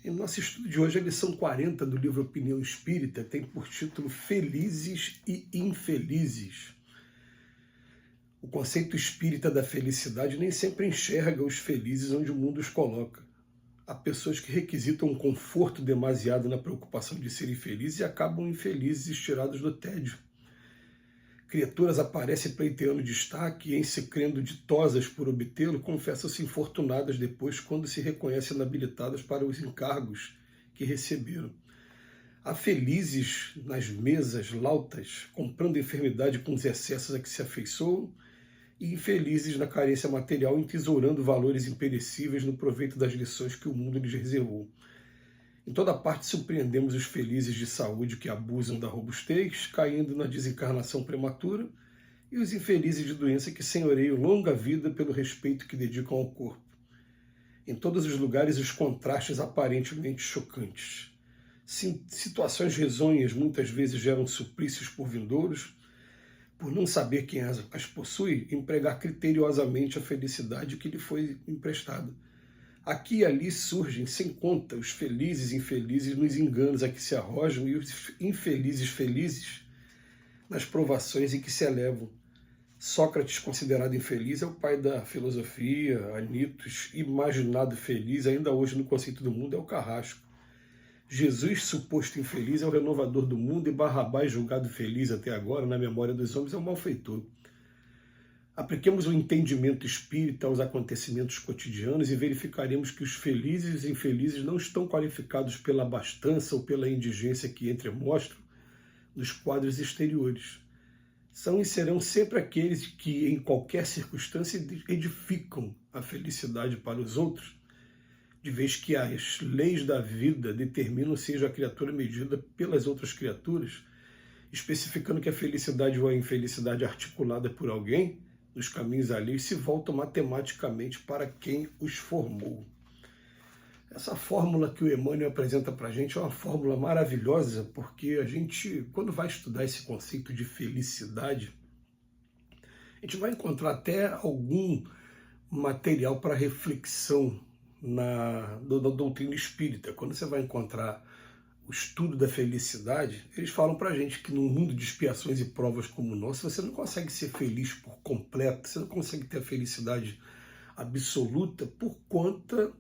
E no nosso estudo de hoje, a lição 40 do livro Opinião Espírita tem por título Felizes e Infelizes. O conceito espírita da felicidade nem sempre enxerga os felizes onde o mundo os coloca. Há pessoas que requisitam um conforto demasiado na preocupação de serem felizes e acabam infelizes e tirados do tédio. Criaturas aparecem pleiteando destaque e, em se crendo ditosas por obtê-lo, confessam-se infortunadas depois quando se reconhecem inabilitadas para os encargos que receberam. Há felizes nas mesas lautas, comprando enfermidade com os excessos a que se afeiçoam, e infelizes na carência material, entesourando valores imperecíveis no proveito das lições que o mundo lhes reservou. Em toda parte surpreendemos os felizes de saúde que abusam da robustez, caindo na desencarnação prematura, e os infelizes de doença que senhoreiam longa vida pelo respeito que dedicam ao corpo. Em todos os lugares, os contrastes aparentemente chocantes. Situações risonhas muitas vezes geram suplícios por vindouros, por não saber quem as possui, empregar criteriosamente a felicidade que lhe foi emprestada. Aqui e ali surgem, sem conta, os felizes e infelizes nos enganos a que se arrojam e os infelizes felizes nas provações em que se elevam. Sócrates, considerado infeliz, é o pai da filosofia. Anitos, imaginado feliz, ainda hoje no conceito do mundo, é o carrasco. Jesus, suposto infeliz, é o renovador do mundo, e Barrabás, julgado feliz até agora, na memória dos homens, é o malfeitor. Apliquemos o entendimento espírita aos acontecimentos cotidianos e verificaremos que os felizes e infelizes não estão qualificados pela abastança ou pela indigência que entremostram nos quadros exteriores. São e serão sempre aqueles que, em qualquer circunstância, edificam a felicidade para os outros, de vez que as leis da vida determinam seja a criatura medida pelas outras criaturas, especificando que a felicidade ou a infelicidade articulada por alguém nos caminhos alheios se voltam matematicamente para quem os formou. Essa fórmula que o Emmanuel apresenta para a gente é uma fórmula maravilhosa, porque a gente, quando vai estudar esse conceito de felicidade, a gente vai encontrar até algum material para reflexão da doutrina espírita. Quando você vai encontrar o estudo da felicidade, eles falam para a gente que num mundo de expiações e provas como o nosso, você não consegue ser feliz por completo, você não consegue ter a felicidade absoluta por conta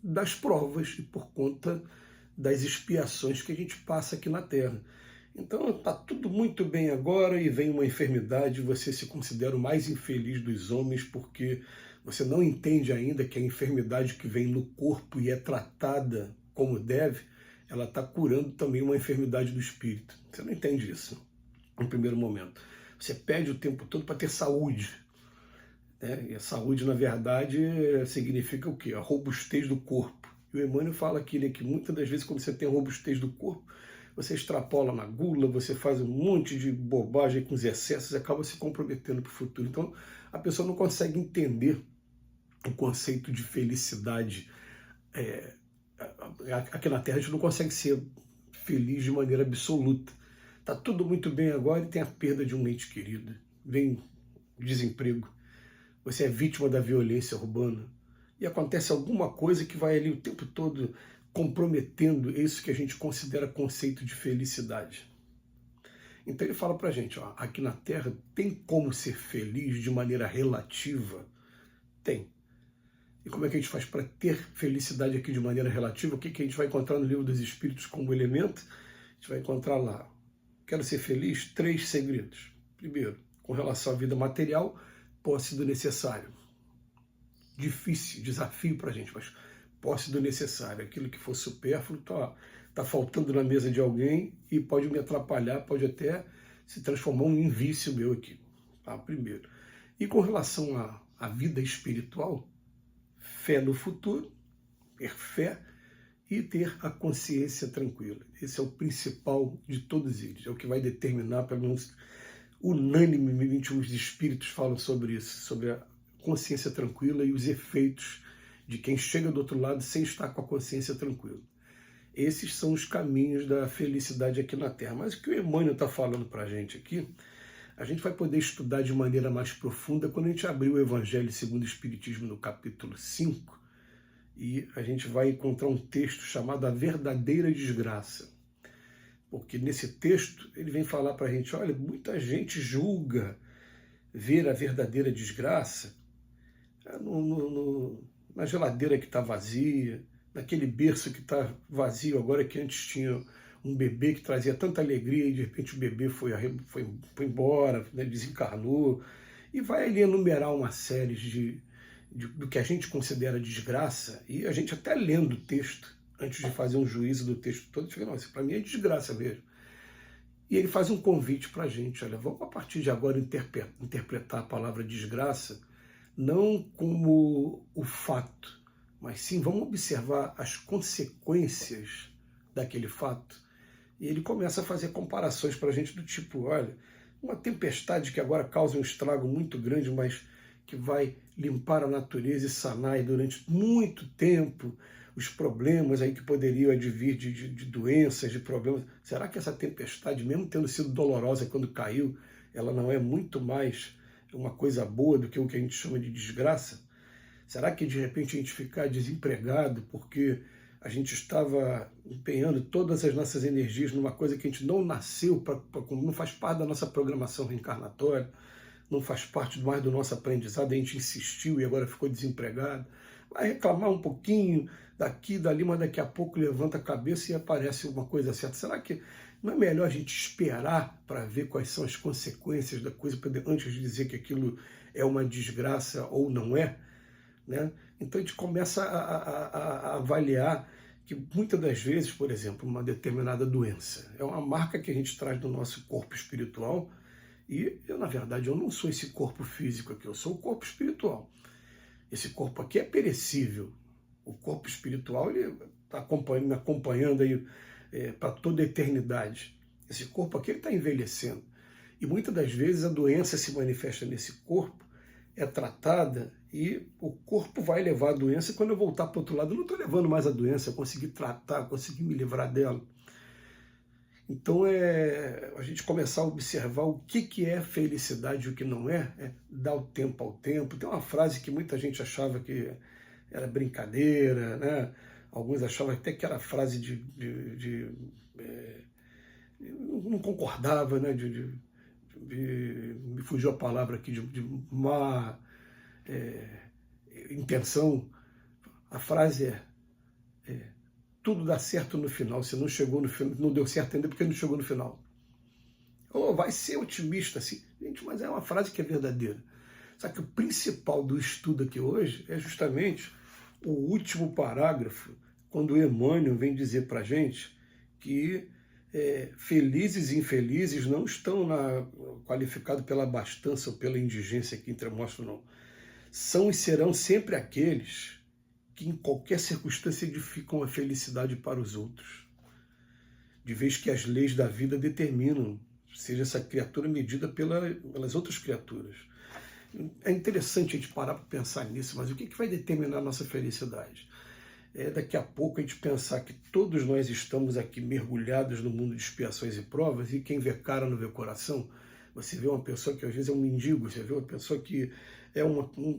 das provas e por conta das expiações que a gente passa aqui na Terra. Então está tudo muito bem agora e vem uma enfermidade, você se considera o mais infeliz dos homens porque você não entende ainda que a enfermidade que vem no corpo e é tratada como deve, ela está curando também uma enfermidade do espírito. Você não entende isso no primeiro momento. Você pede o tempo todo para ter saúde. Né? E a saúde, na verdade, significa o quê? A robustez do corpo. E o Emmanuel fala aqui, né, que muitas das vezes, quando você tem a robustez do corpo, você extrapola na gula, você faz um monte de bobagem com os excessos e acaba se comprometendo para o futuro. Então, a pessoa não consegue entender o conceito de felicidade. Aqui na Terra a gente não consegue ser feliz de maneira absoluta. Está tudo muito bem agora e tem a perda de um ente querido. Vem desemprego. Você é vítima da violência urbana. E acontece alguma coisa que vai ali o tempo todo comprometendo isso que a gente considera conceito de felicidade. Então ele fala pra gente, ó, aqui na Terra tem como ser feliz de maneira relativa? Tem. E como é que a gente faz para ter felicidade aqui de maneira relativa? O que a gente vai encontrar no Livro dos Espíritos como elemento? A gente vai encontrar lá, quero ser feliz? 3 segredos. Primeiro, com relação à vida material, posse do necessário. Difícil, desafio para a gente, mas posse do necessário. Aquilo que for supérfluo tá faltando na mesa de alguém e pode me atrapalhar, pode até se transformar em vício meu aqui. Tá? Primeiro. E com relação à vida espiritual, fé no futuro, ter fé e ter a consciência tranquila. Esse é o principal de todos eles. É o que vai determinar, pelo menos unânimemente, os espíritos falam sobre isso, sobre a consciência tranquila e os efeitos de quem chega do outro lado sem estar com a consciência tranquila. Esses são os caminhos da felicidade aqui na Terra. Mas o que o Emmanuel está falando para a gente aqui, a gente vai poder estudar de maneira mais profunda quando a gente abrir o Evangelho segundo o Espiritismo no capítulo 5 e a gente vai encontrar um texto chamado A Verdadeira Desgraça. Porque nesse texto ele vem falar para a gente, olha, muita gente julga ver a verdadeira desgraça na geladeira que está vazia, naquele berço que está vazio agora, que antes tinha um bebê que trazia tanta alegria e de repente o bebê foi embora, né, desencarnou, e vai ali enumerar uma série do que a gente considera desgraça, e a gente até lendo o texto, antes de fazer um juízo do texto todo, fica, não, isso para mim é desgraça mesmo. E ele faz um convite para a gente, olha, vamos a partir de agora interpretar a palavra desgraça não como o fato, mas sim vamos observar as consequências daquele fato. E ele começa a fazer comparações para a gente do tipo, olha, uma tempestade que agora causa um estrago muito grande, mas que vai limpar a natureza e sanar durante muito tempo os problemas aí que poderiam advir de doenças, de problemas. Será que essa tempestade, mesmo tendo sido dolorosa quando caiu, ela não é muito mais uma coisa boa do que o que a gente chama de desgraça? Será que de repente a gente ficar desempregado porque a gente estava empenhando todas as nossas energias numa coisa que a gente não nasceu, não faz parte da nossa programação reencarnatória, não faz parte mais do nosso aprendizado, a gente insistiu e agora ficou desempregado? Vai reclamar um pouquinho daqui, dali, mas daqui a pouco levanta a cabeça e aparece uma coisa certa. Será que não é melhor a gente esperar para ver quais são as consequências da coisa antes de dizer que aquilo é uma desgraça ou não é? Né? Então a gente começa a avaliar que muitas das vezes, por exemplo, uma determinada doença é uma marca que a gente traz do nosso corpo espiritual, e eu, na verdade, eu não sou esse corpo físico aqui, eu sou o corpo espiritual. Esse corpo aqui é perecível. O corpo espiritual está me acompanhando aí para toda a eternidade. Esse corpo aqui está envelhecendo. E muitas das vezes a doença se manifesta nesse corpo, é tratada e o corpo vai levar a doença. E quando eu voltar para o outro lado, eu não estou levando mais a doença, eu consegui tratar, consegui me livrar dela. Então, a gente começar a observar o que é felicidade e o que não é dar o tempo ao tempo. Tem uma frase que muita gente achava que era brincadeira, né? Alguns achavam até que era frase não concordava, né? Me fugiu a palavra aqui, de má intenção. A frase é tudo dá certo no final. Se não chegou no final, não deu certo ainda porque não chegou no final. Ou vai ser otimista, assim. Gente, mas é uma frase que é verdadeira. Só que o principal do estudo aqui hoje é justamente o último parágrafo, quando o Emmanuel vem dizer para a gente que felizes e infelizes não estão qualificados pela abastança ou pela indigência que entremostra, não. São e serão sempre aqueles que em qualquer circunstância edificam a felicidade para os outros, de vez que as leis da vida determinam, seja essa criatura medida pelas outras criaturas. É interessante a gente parar para pensar nisso, mas o que vai determinar a nossa felicidade? Daqui a pouco a gente pensar que todos nós estamos aqui mergulhados no mundo de expiações e provas, e quem vê cara não vê coração. Você vê uma pessoa que às vezes é um mendigo, você vê uma pessoa que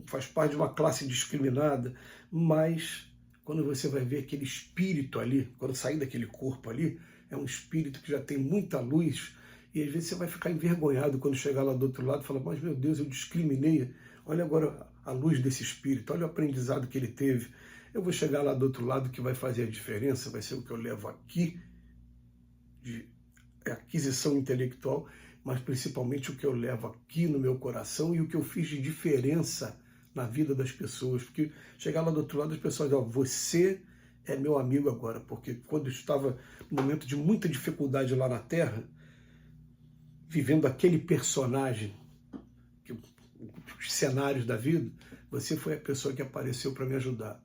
faz parte de uma classe discriminada, mas quando você vai ver aquele espírito ali, quando sair daquele corpo ali, é um espírito que já tem muita luz, e às vezes você vai ficar envergonhado quando chegar lá do outro lado e falar, mas meu Deus, eu discriminei, olha agora a luz desse espírito, olha o aprendizado que ele teve. Eu vou chegar lá do outro lado, que vai fazer a diferença vai ser o que eu levo aqui de aquisição intelectual, mas principalmente o que eu levo aqui no meu coração e o que eu fiz de diferença na vida das pessoas. Porque chegar lá do outro lado, as pessoas dizem, você é meu amigo agora, porque quando eu estava num momento de muita dificuldade lá na Terra, vivendo aquele personagem, os cenários da vida, você foi a pessoa que apareceu para me ajudar.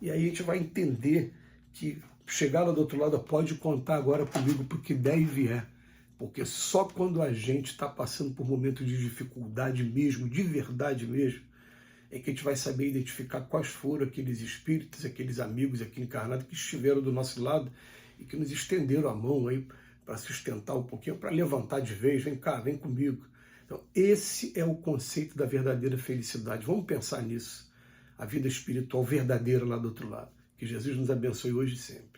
E aí a gente vai entender que chegar lá do outro lado pode contar agora comigo porque der e vier. Porque só quando a gente está passando por momentos de dificuldade mesmo, de verdade mesmo, é que a gente vai saber identificar quais foram aqueles espíritos, aqueles amigos aqui encarnados que estiveram do nosso lado e que nos estenderam a mão aí para sustentar um pouquinho, para levantar de vez, vem cá, vem comigo. Então esse é o conceito da verdadeira felicidade. Vamos pensar nisso. a vida espiritual verdadeira lá do outro lado. Que Jesus nos abençoe hoje e sempre.